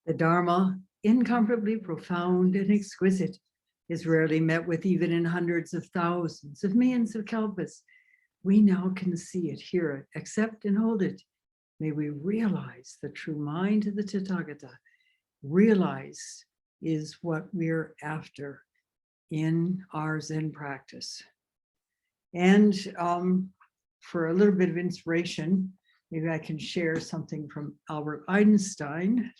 The Dharma, incomparably profound and exquisite, is rarely met with even in hundreds of thousands of millions of kalpas. We now can see it, hear it, accept and hold it. May we realize the true mind of the Tathagata. Realize is what we're after in our Zen practice. And for a little bit of inspiration, maybe I can share something from Albert Einstein.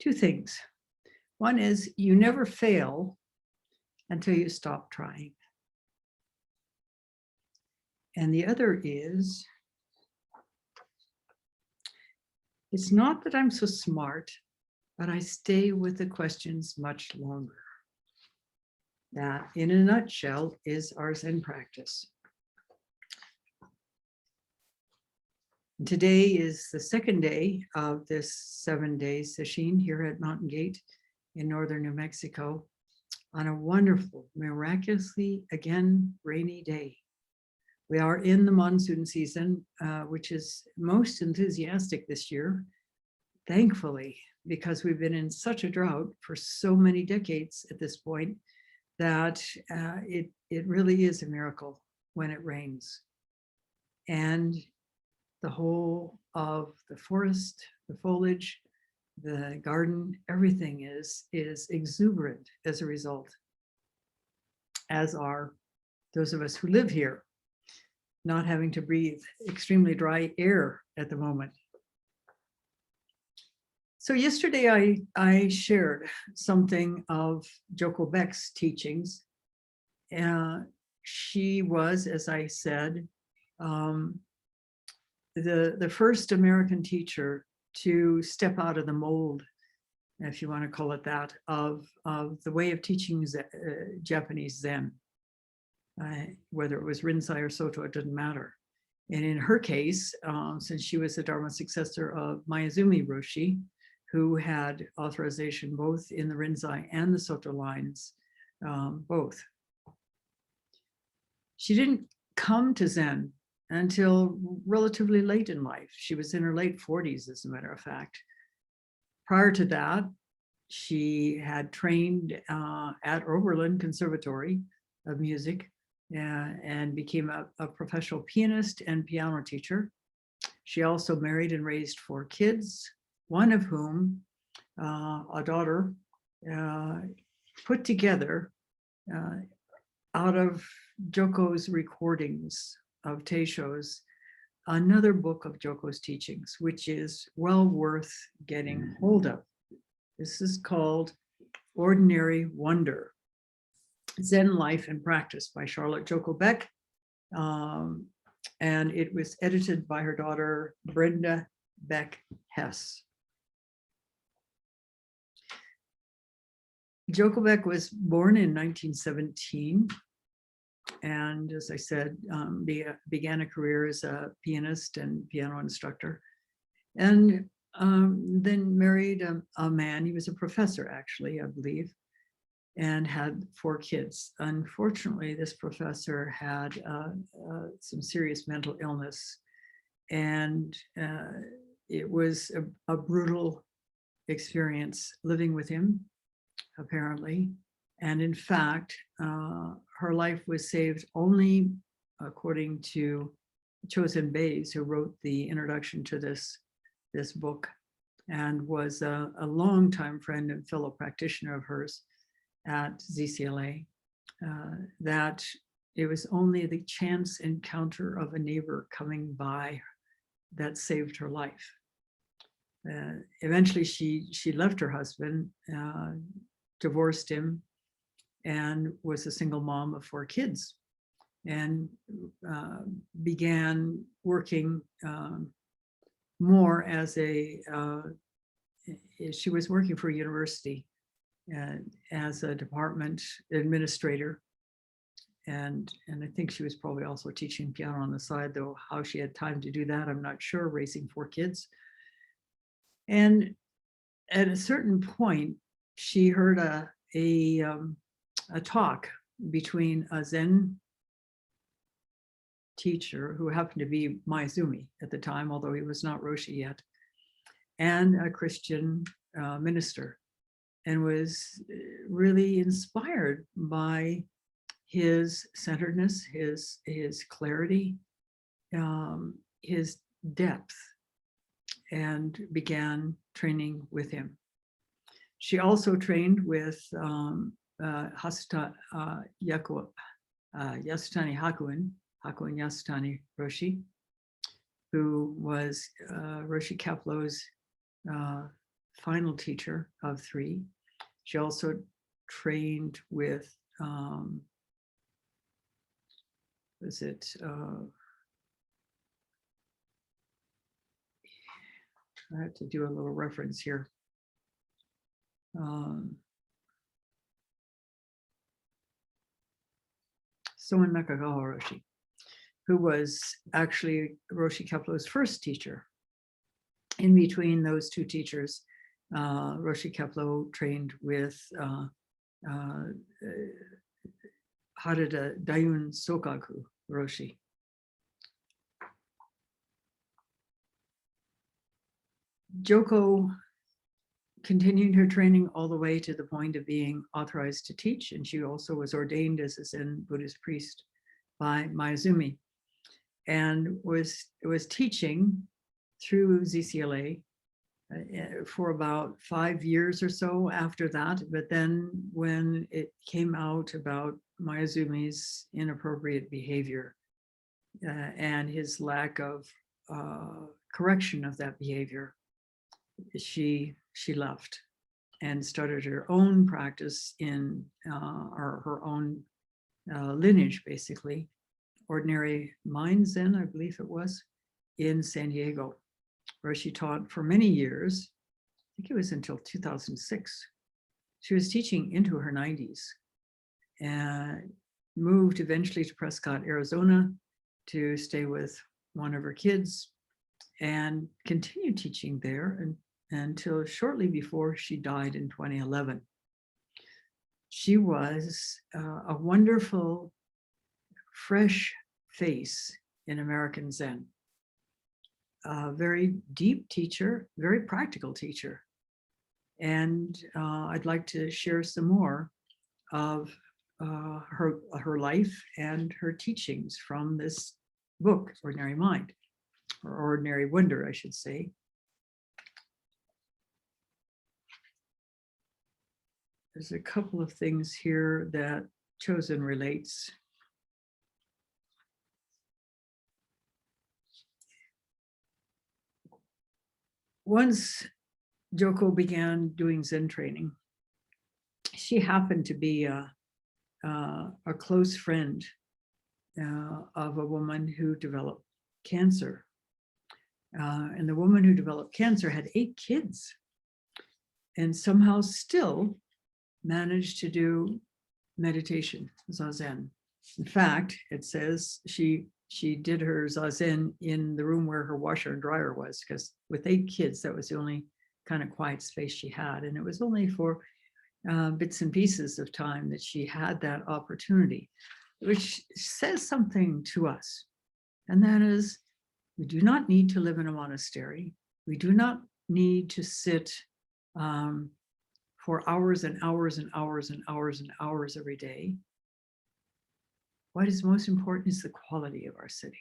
Two things. One is you never fail until you stop trying. And the other is, it's not that I'm so smart, but I stay with the questions much longer. That, in a nutshell, is our Zen practice. Today is the second day of this 7-day sesshin here at Mountain Gate in northern New Mexico on a wonderful, miraculously, again, rainy day. We are in the monsoon season, which is most enthusiastic this year, thankfully, because we've been in such a drought for so many decades at this point that it really is a miracle when it rains. And the whole of the forest, the foliage, the garden, everything is exuberant as a result, as are those of us who live here, not having to breathe extremely dry air at the moment. So yesterday I shared something of Joko Beck's teachings. She was, as I said, the first American teacher to step out of the mold, if you want to call it that, of the way of teaching Japanese Zen. Whether it was Rinzai or Soto, it didn't matter. And in her case, since she was the Dharma successor of Mitra-roshi, who had authorization both in the Rinzai and the Soto lines, both. She didn't come to Zen until relatively late in life. She was in her late 40s, as a matter of fact. Prior to that, she had trained at Oberlin Conservatory of Music and became a professional pianist and piano teacher. She also married and raised 4 kids, one of whom, a daughter, put together out of Joko's recordings of teishos, another book of Joko's teachings, which is well worth getting hold of. This is called Ordinary Wonder, Zen Life and Practice by Charlotte Joko Beck. And it was edited by her daughter, Brenda Beck Hess. Joko Beck was born in 1917. And as I said, began a career as a pianist and piano instructor. And then married a man, he was a professor actually, I believe, and had 4 kids. Unfortunately, this professor had some serious mental illness, and it was a brutal experience living with him, apparently. And in fact, her life was saved only, according to Chosen Bays, who wrote the introduction to this book and was a longtime friend and fellow practitioner of hers at ZCLA, that it was only the chance encounter of a neighbor coming by that saved her life. Eventually, she left her husband, divorced him, and was a single mom of 4 kids, and began working more as she was working for a university as a department administrator. And I think she was probably also teaching piano on the side, though how she had time to do that, I'm not sure, raising 4 kids. And at a certain point, she heard a talk between a Zen teacher, who happened to be Maezumi at the time, although he was not Roshi yet, and a Christian minister, and was really inspired by his centeredness, his clarity, his depth, and began training with him. She also trained with Yasutani Hakuin Yasutani Roshi, who was Roshi Keplo's final teacher of 3. She also trained with, I have to do a little reference here. Soen Nakagawa Roshi, who was actually Roshi Keplo's first teacher. In between those 2 teachers, Roshi Keplo trained with Harada Dayun Sokaku Roshi. Joko continued her training all the way to the point of being authorized to teach, and she also was ordained as a Zen Buddhist priest by Maezumi, and was teaching through ZCLA for about 5 years or so after that. But then when it came out about Maezumi's inappropriate behavior and his lack of correction of that behavior, she left and started her own practice in her own lineage, basically, Ordinary Mind Zen, I believe it was, in San Diego, where she taught for many years. I think it was until 2006. She was teaching into her 90s and moved eventually to Prescott, Arizona, to stay with one of her kids, and continued teaching there until shortly before she died in 2011. She was a wonderful, fresh face in American Zen. A very deep teacher, very practical teacher. And I'd like to share some more of her life and her teachings from this book, Ordinary Mind, or Ordinary Wonder, I should say. There's a couple of things here that Chosen relates. Once Joko began doing Zen training, she happened to be a close friend of a woman who developed cancer. And the woman who developed cancer had 8 kids and somehow still managed to do meditation, Zazen. In fact, it says she did her Zazen in the room where her washer and dryer was, because with 8 kids, that was the only kind of quiet space she had. And it was only for bits and pieces of time that she had that opportunity, which says something to us. And that is, we do not need to live in a monastery. We do not need to sit for hours and hours and hours and hours and hours every day. What is most important is the quality of our sitting.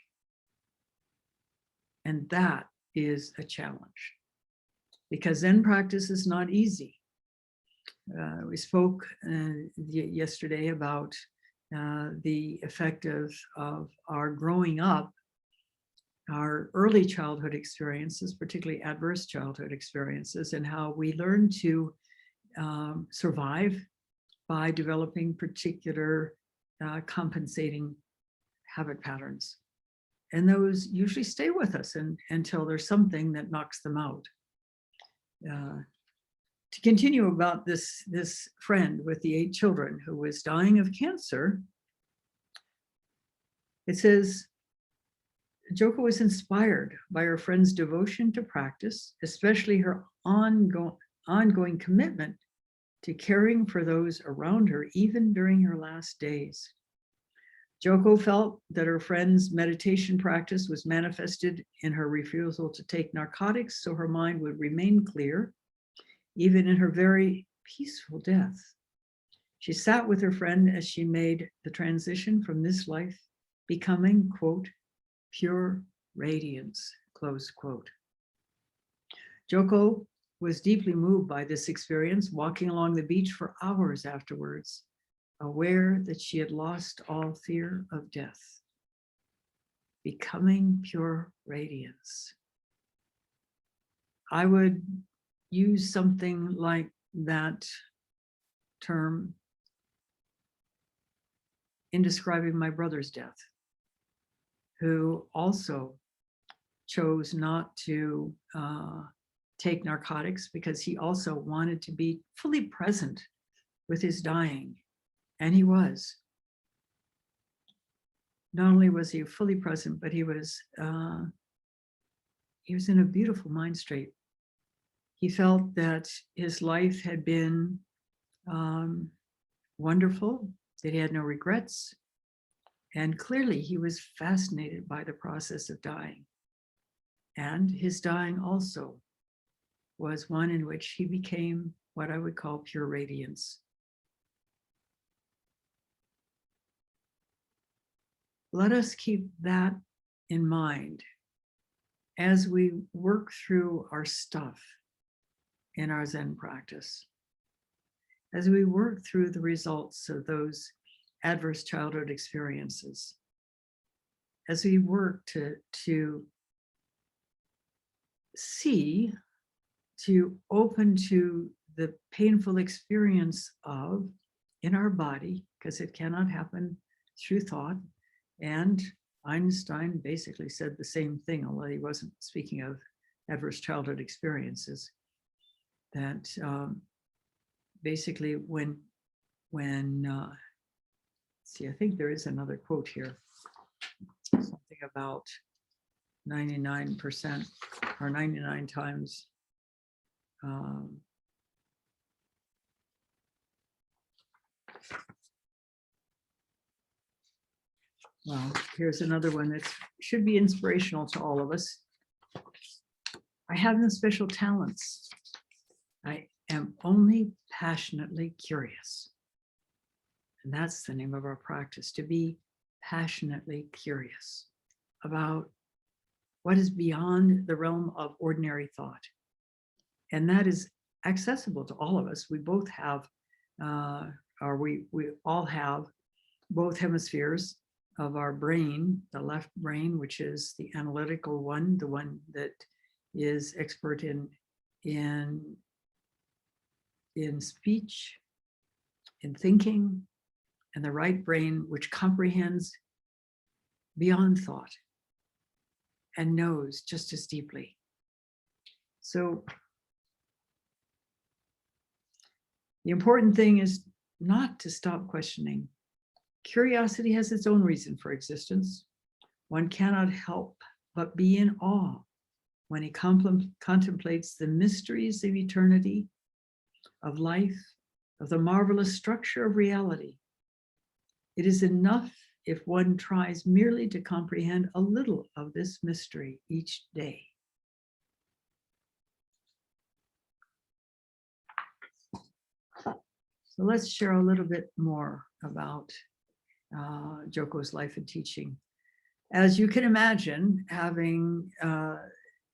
And that is a challenge, because Zen practice is not easy. We spoke yesterday about the effect of our growing up, our early childhood experiences, particularly adverse childhood experiences, and how we learn to survive by developing particular compensating habit patterns. And those usually stay with us until there's something that knocks them out. To continue about this friend with the 8 children who was dying of cancer, it says, Joko was inspired by her friend's devotion to practice, especially her ongoing commitment to caring for those around her, even during her last days. Joko felt that her friend's meditation practice was manifested in her refusal to take narcotics, so her mind would remain clear, even in her very peaceful death. She sat with her friend as she made the transition from this life, becoming, quote, pure radiance, close quote. Joko was deeply moved by this experience, walking along the beach for hours afterwards, aware that she had lost all fear of death, becoming pure radiance. I would use something like that term in describing my brother's death, who also chose not to take narcotics because he also wanted to be fully present with his dying. And he was. Not only was he fully present, but he was in a beautiful mind state. He felt that his life had been wonderful, that he had no regrets. And clearly he was fascinated by the process of dying. And his dying also was one in which he became what I would call pure radiance. Let us keep that in mind as we work through our stuff in our Zen practice, as we work through the results of those adverse childhood experiences, as we work to see, to open to the painful experience of in our body, because it cannot happen through thought. And Einstein basically said the same thing, although he wasn't speaking of adverse childhood experiences, that basically when see, I think there is another quote here, something about 99% or 99 times well, here's another one that should be inspirational to all of us. I have no special talents. I am only passionately curious. And that's the name of our practice, to be passionately curious about what is beyond the realm of ordinary thought. And that is accessible to all of us. We both have, or we all have both hemispheres of our brain, the left brain, which is the analytical one, the one that is expert in speech, in thinking, and the right brain, which comprehends beyond thought and knows just as deeply. So the important thing is not to stop questioning. Curiosity has its own reason for existence. One cannot help but be in awe when he contemplates the mysteries of eternity, of life, of the marvelous structure of reality. It is enough if one tries merely to comprehend a little of this mystery each day. So let's share a little bit more about Joko's life and teaching. As you can imagine, having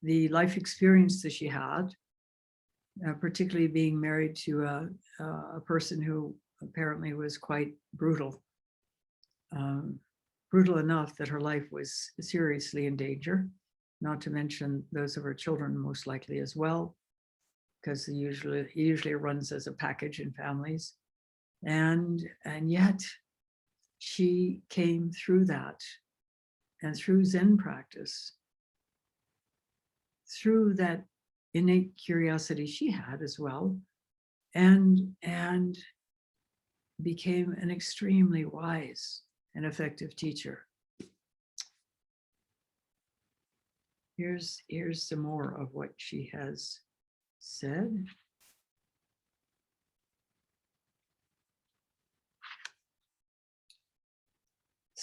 the life experience that she had, particularly being married to a person who apparently was quite brutal, brutal enough that her life was seriously in danger, not to mention those of her children most likely as well, because it usually runs as a package in families. And yet she came through that, and through Zen practice, through that innate curiosity she had as well, and became an extremely wise and effective teacher. Here's some more of what she has said.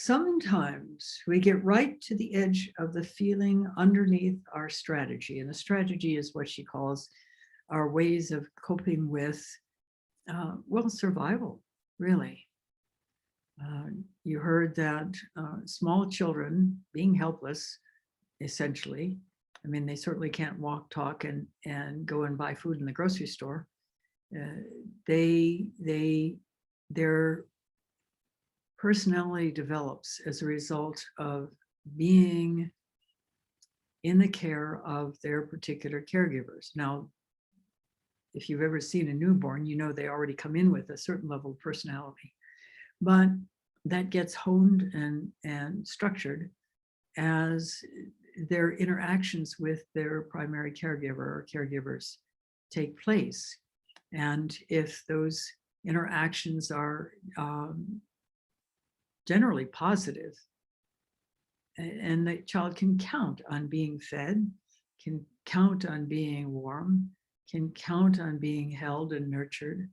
sometimes we get right to the edge of the feeling underneath our strategy. And the strategy is what she calls our ways of coping with, well, survival, really. You heard that small children being helpless, essentially. I mean, they certainly can't walk, talk, and go and buy food in the grocery store. Their personality develops as a result of being in the care of their particular caregivers. Now, if you've ever seen a newborn, you know they already come in with a certain level of personality, but that gets honed and structured as their interactions with their primary caregiver or caregivers take place. And if those interactions are generally positive, and the child can count on being fed, can count on being warm, can count on being held and nurtured,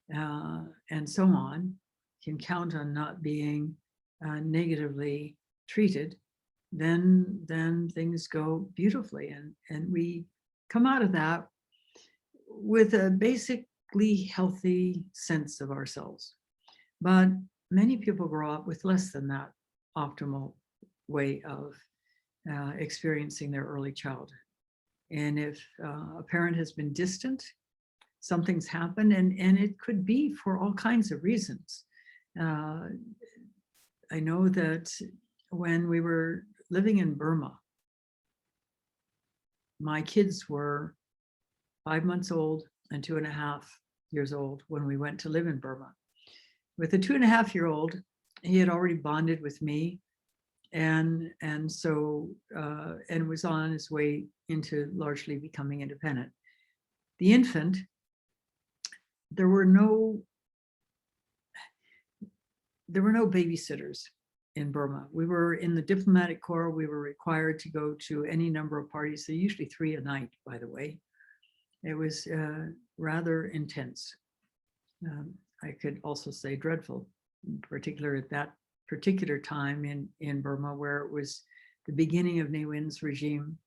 and so on, can count on not being negatively treated, then things go beautifully. And we come out of that with a basically healthy sense of ourselves. But many people grow up with less than that optimal way of experiencing their early childhood. And if a parent has been distant, something's happened, and it could be for all kinds of reasons. I know that when we were living in Burma, my kids were 5 months old and 2.5 years old when we went to live in Burma. With the 2.5-year-old, he had already bonded with me, and so was on his way into largely becoming independent. The infant, there were no babysitters in Burma. We were in the diplomatic corps. We were required to go to any number of parties. They're usually 3 a night, by the way. It was rather intense. I could also say dreadful, in particular at that particular time in Burma, where it was the beginning of Ne Win's regime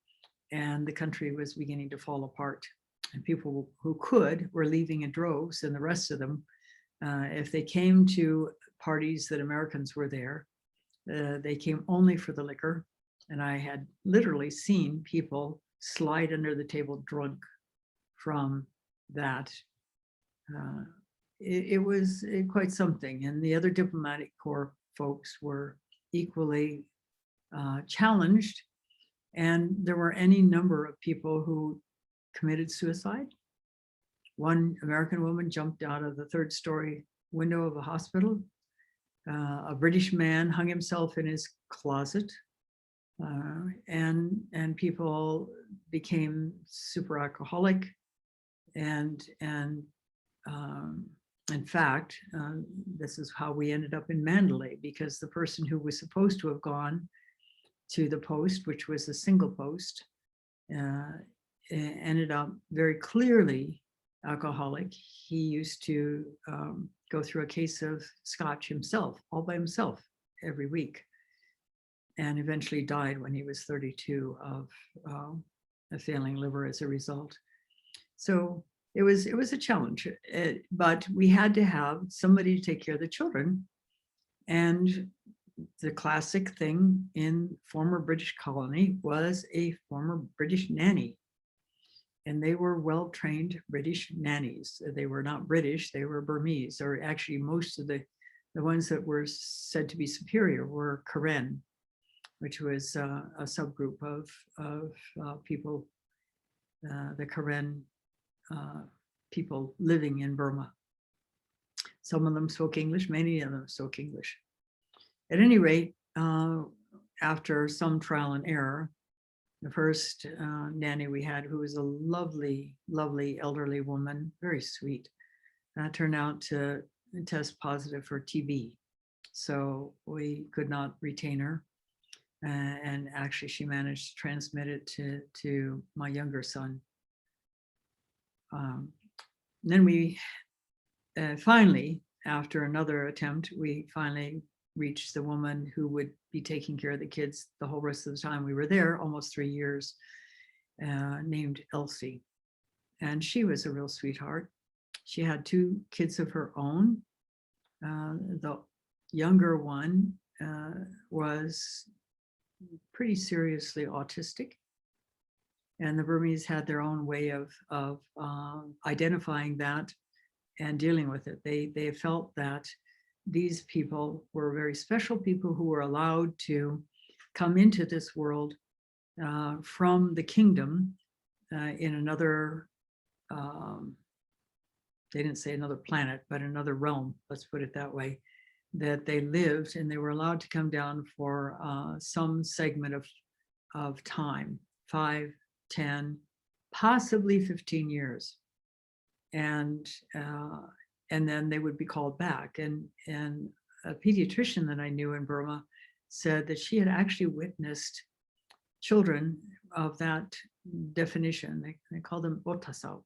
and the country was beginning to fall apart. And people who could were leaving in droves, and the rest of them, if they came to parties that Americans were there, they came only for the liquor. And I had literally seen people slide under the table drunk from that. It was quite something. And the other diplomatic corps folks were equally challenged. And there were any number of people who committed suicide. One American woman jumped out of the 3rd-story window of a hospital. A British man hung himself in his closet. And people became super alcoholic. And in fact, this is how we ended up in Mandalay, because the person who was supposed to have gone to the post, which was a single post, ended up very clearly alcoholic. He used to go through a case of scotch himself, all by himself, every week, and eventually died when he was 32 of a failing liver as a result. So it was a challenge, but we had to have somebody to take care of the children. And the classic thing in former British colony was a former British nanny. And they were well-trained British nannies. They were not British, they were Burmese, or actually most of the ones that were said to be superior were Karen, which was a subgroup of people, the Karen people living in Burma. Some of them spoke English, many of them spoke English. At any rate, after some trial and error, the first nanny we had, who was a lovely, lovely elderly woman, very sweet, turned out to test positive for TB. So we could not retain her. And actually she managed to transmit it to my younger son. Then we finally, after another attempt, we finally reach the woman who would be taking care of the kids the whole rest of the time we were there, almost 3 years, named Elsie. And she was a real sweetheart. She had 2 kids of her own. The younger one was pretty seriously autistic. And the Burmese had their own way of identifying that and dealing with it. They felt that these people were very special people who were allowed to come into this world from the kingdom in another, they didn't say another planet, but another realm, let's put it that way, that they lived, and they were allowed to come down for some segment of time, 5, 10, possibly 15 years. And then they would be called back. And a pediatrician that I knew in Burma said that she had actually witnessed children of that definition, they call them otasao,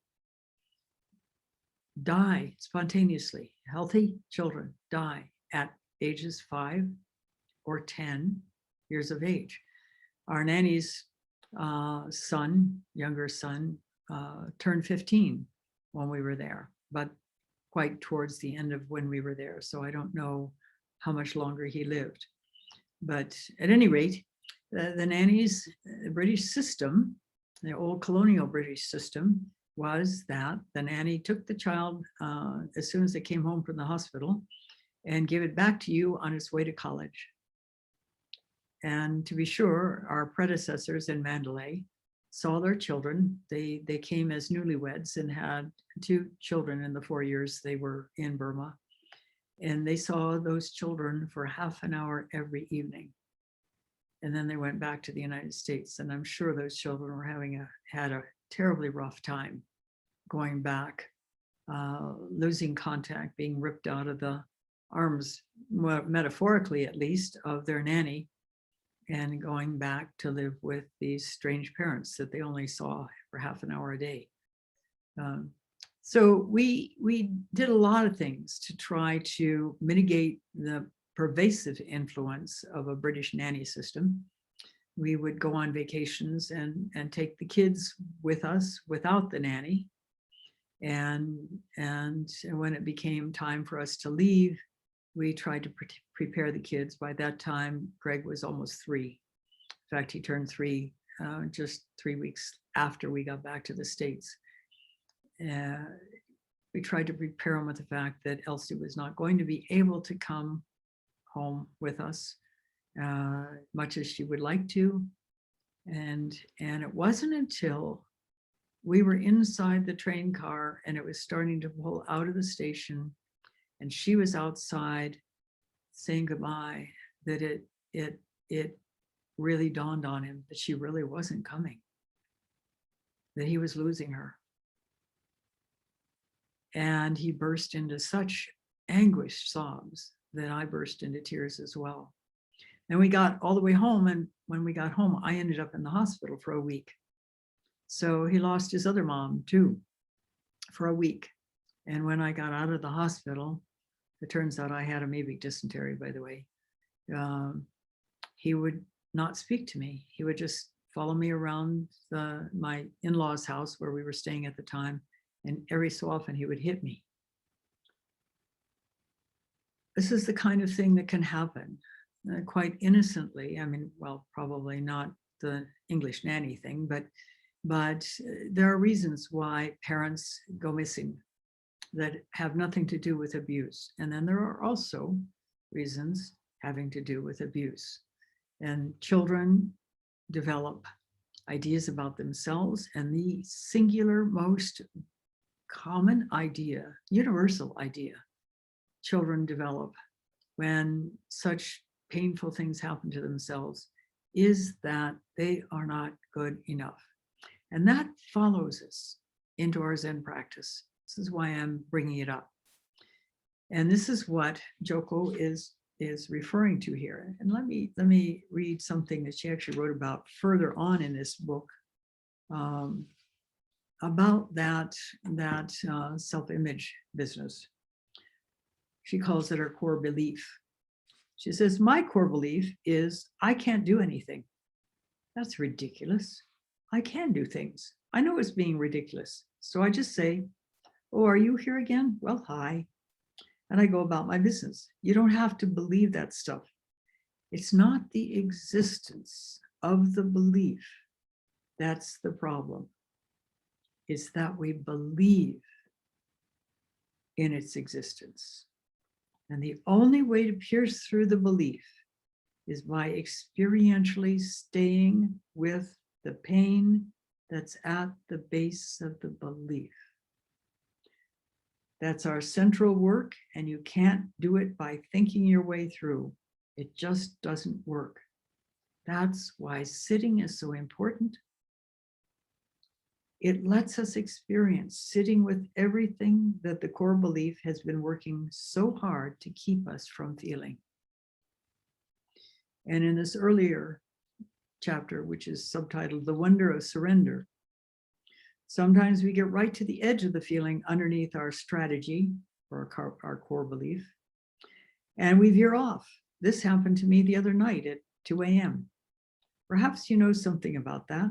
die spontaneously. Healthy children die at ages 5 or 10 years of age. Our nanny's younger son, turned 15 when we were there, but quite towards the end of when we were there. So I don't know how much longer he lived. But at any rate, the nannies, the British system, the old colonial British system, was that the nanny took the child as soon as they came home from the hospital and gave it back to you on its way to college. And to be sure, our predecessors in Mandalay saw their children. They came as newlyweds and had 2 children in the 4 years they were in Burma. And they saw those children for half an hour every evening. And then they went back to the United States. And I'm sure those children were had a terribly rough time going back, losing contact, being ripped out of the arms, metaphorically at least, of their nanny, and going back to live with these strange parents that they only saw for half an hour a day. So we did a lot of things to try to mitigate the pervasive influence of a British nanny system. We would go on vacations and take the kids with us without the nanny. And when it became time for us to leave, we tried to prepare the kids. By that time, Greg was almost 3. In fact, he turned 3 just 3 weeks after we got back to the States. We tried to prepare him with the fact that Elsie was not going to be able to come home with us, much as she would like to. And it wasn't until we were inside the train car and it was starting to pull out of the station and she was outside saying goodbye that it really dawned on him that she really wasn't coming, that he was losing her. And he burst into such anguished sobs that I burst into tears as well. And we got all the way home, and when we got home, I ended up in the hospital for a week. So he lost his other mom too for a week. And when I got out of the hospital, it turns out I had amoebic dysentery, by the way. He would not speak to me. He would just follow me around my in-laws' house where we were staying at the time. And every so often he would hit me. This is the kind of thing that can happen quite innocently. I mean, well, probably not the English nanny thing, but there are reasons why parents go missing that have nothing to do with abuse. And then there are also reasons having to do with abuse. And children develop ideas about themselves, and the singular, most common idea, universal idea, children develop when such painful things happen to themselves is that they are not good enough. And that follows us into our Zen practice. This is why I'm bringing it up. And this is what Joko is referring to here. And let me read something that she actually wrote about further on in this book about that self-image business. She calls it her core belief. She says, my core belief is I can't do anything. That's ridiculous. I can do things. I know it's being ridiculous. So I just say, oh, are you here again? Well, hi. And I go about my business. You don't have to believe that stuff. It's not the existence of the belief that's the problem. It's that we believe in its existence. And the only way to pierce through the belief is by experientially staying with the pain that's at the base of the belief. That's our central work, and you can't do it by thinking your way through. It just doesn't work. That's why sitting is so important. It lets us experience sitting with everything that the core belief has been working so hard to keep us from feeling. And in this earlier chapter, which is subtitled The Wonder of Surrender, sometimes we get right to the edge of the feeling underneath our strategy or our core belief, and we veer off. This happened to me the other night at 2 a.m. Perhaps you know something about that.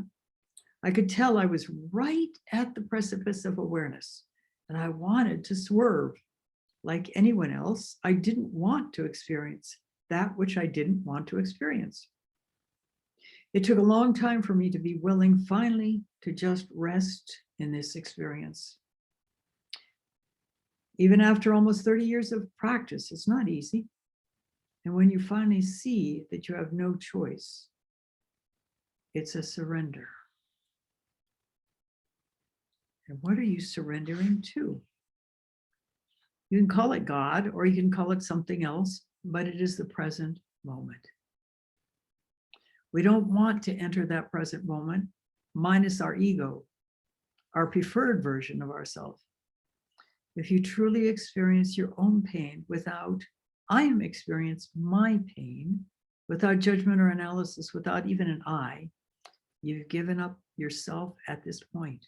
I could tell I was right at the precipice of awareness, and I wanted to swerve. Like anyone else, I didn't want to experience that which I didn't want to experience. It took a long time for me to be willing finally to just rest in this experience. Even after almost 30 years of practice, it's not easy. And when you finally see that you have no choice, it's a surrender. And what are you surrendering to? You can call it God, or you can call it something else, but it is the present moment. We don't want to enter that present moment, minus our ego, our preferred version of ourselves. If you truly experience your own pain without, I am experiencing my pain, without judgment or analysis, without even an I, you've given up yourself at this point.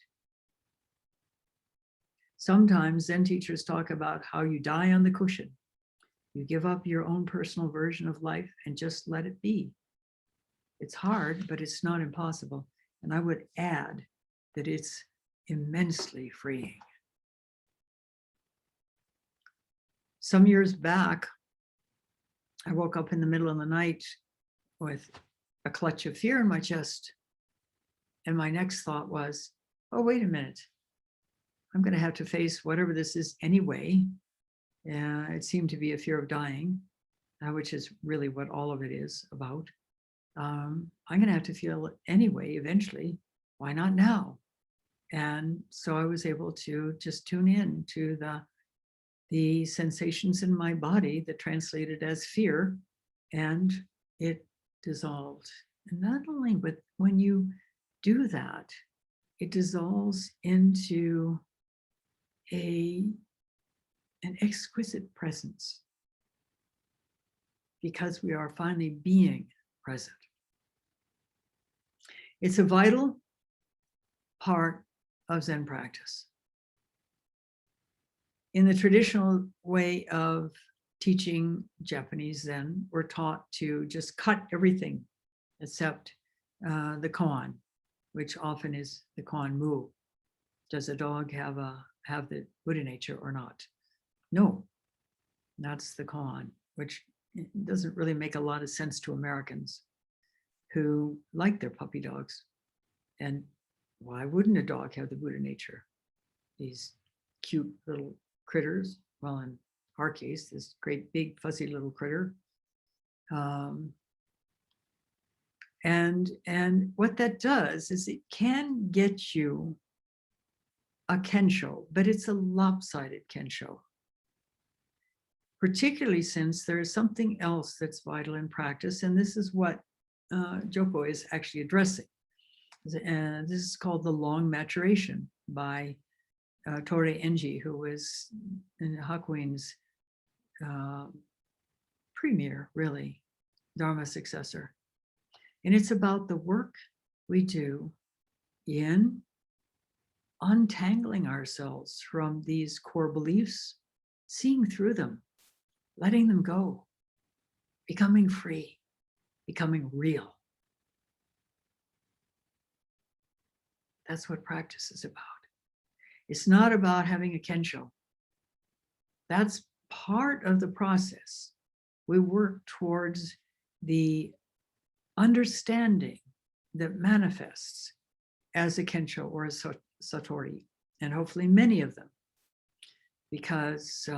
Sometimes Zen teachers talk about how you die on the cushion. You give up your own personal version of life and just let it be. It's hard, but it's not impossible. And I would add that it's immensely freeing. Some years back, I woke up in the middle of the night with a clutch of fear in my chest. And my next thought was, oh, wait a minute. I'm going to have to face whatever this is anyway. It seemed to be a fear of dying, which is really what all of it is about. I'm going to have to feel it anyway, eventually. Why not now? And so I was able to just tune in to the sensations in my body that translated as fear, and it dissolved. And not only, but when you do that, it dissolves into an exquisite presence, because we are finally being present. It's a vital part of Zen practice. In the traditional way of teaching Japanese Zen, we're taught to just cut everything except the koan, which often is the koan mu. Does a dog have the Buddha nature or not? No, that's the koan, which doesn't really make a lot of sense to Americans who like their puppy dogs. And why wouldn't a dog have the Buddha nature? These cute little critters. Well, in our case, this great big fuzzy little critter. And what that does is it can get you a kensho, but it's a lopsided kensho. Particularly since there is something else that's vital in practice, and this is what Joko is actually addressing. And this is called the long maturation by Torei Enji, who was in Hakuin's premier, really, Dharma successor. And it's about the work we do in untangling ourselves from these core beliefs, seeing through them, letting them go. becoming free, becoming real. That's what practice is about. It's not about having a kensho. That's part of the process. We work towards the understanding that manifests as a kensho or a satori, and hopefully many of them, because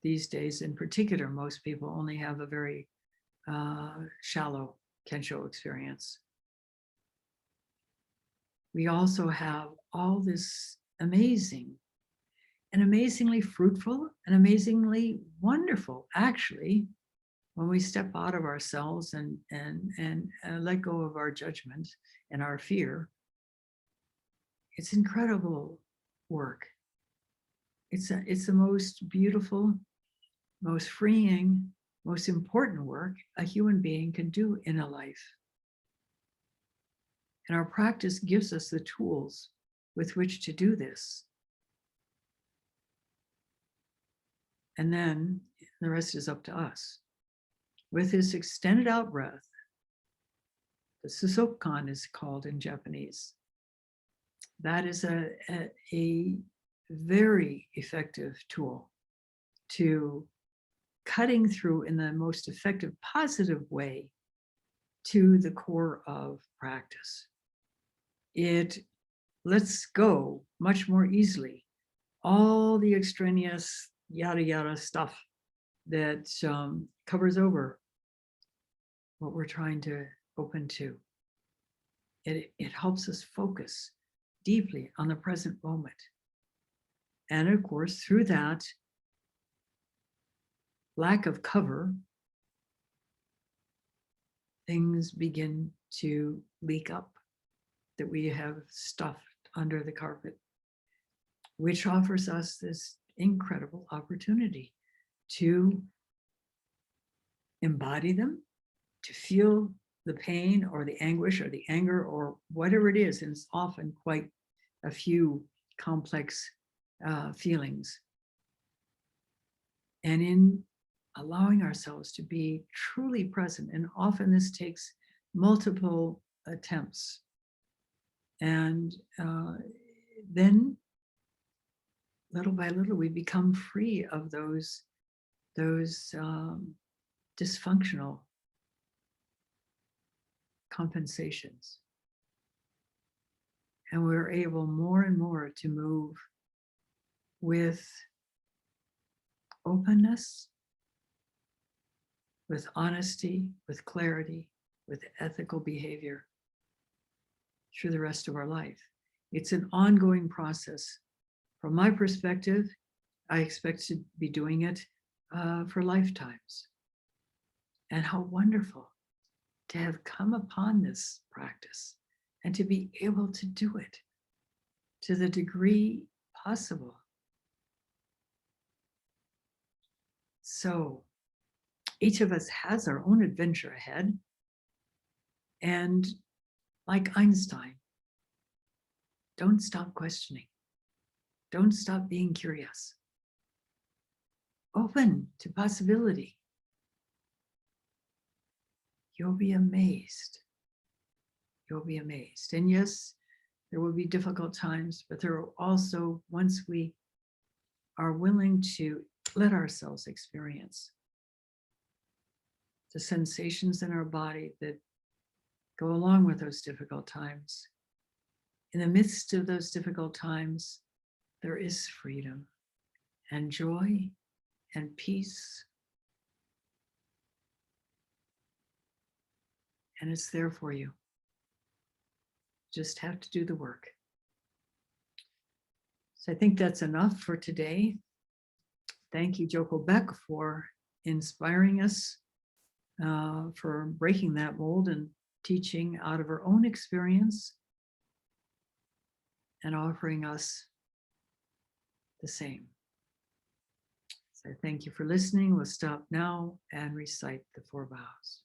these days in particular, most people only have a very shallow kensho experience. We also have all this amazing and amazingly fruitful and amazingly wonderful, actually, when we step out of ourselves and let go of our judgment and our fear. It's incredible work. It's the most beautiful, most freeing, most important work a human being can do in a life. And our practice gives us the tools with which to do this. And then the rest is up to us. With this extended out breath, the Susokan is called in Japanese. That is a very effective tool to cutting through in the most effective, positive way to the core of practice. It lets go much more easily all the extraneous yada yada stuff that covers over what we're trying to open to. It helps us focus deeply on the present moment. And of course, through that lack of cover, things begin to leak up that we have stuffed under the carpet, which offers us this incredible opportunity to embody them, to feel the pain or the anguish or the anger or whatever it is. And it's often quite a few complex feelings. And in allowing ourselves to be truly present, and often this takes multiple attempts. And then little by little, we become free of those dysfunctional compensations. And we're able more and more to move with openness, with honesty, with clarity, with ethical behavior through the rest of our life. It's an ongoing process. From my perspective, I expect to be doing it for lifetimes. And how wonderful to have come upon this practice and to be able to do it to the degree possible. So each of us has our own adventure ahead. And like Einstein, don't stop questioning. Don't stop being curious. Open to possibility. You'll be amazed. You'll be amazed. And yes, there will be difficult times, but there are also, once we are willing to let ourselves experience the sensations in our body that go along with those difficult times. In the midst of those difficult times, there is freedom and joy and peace. And it's there for you. Just have to do the work. So I think that's enough for today. Thank you, Joko Beck, for inspiring us, for breaking that mold and teaching out of her own experience and offering us the same. So thank you for listening. We'll stop now and recite the 4 vows.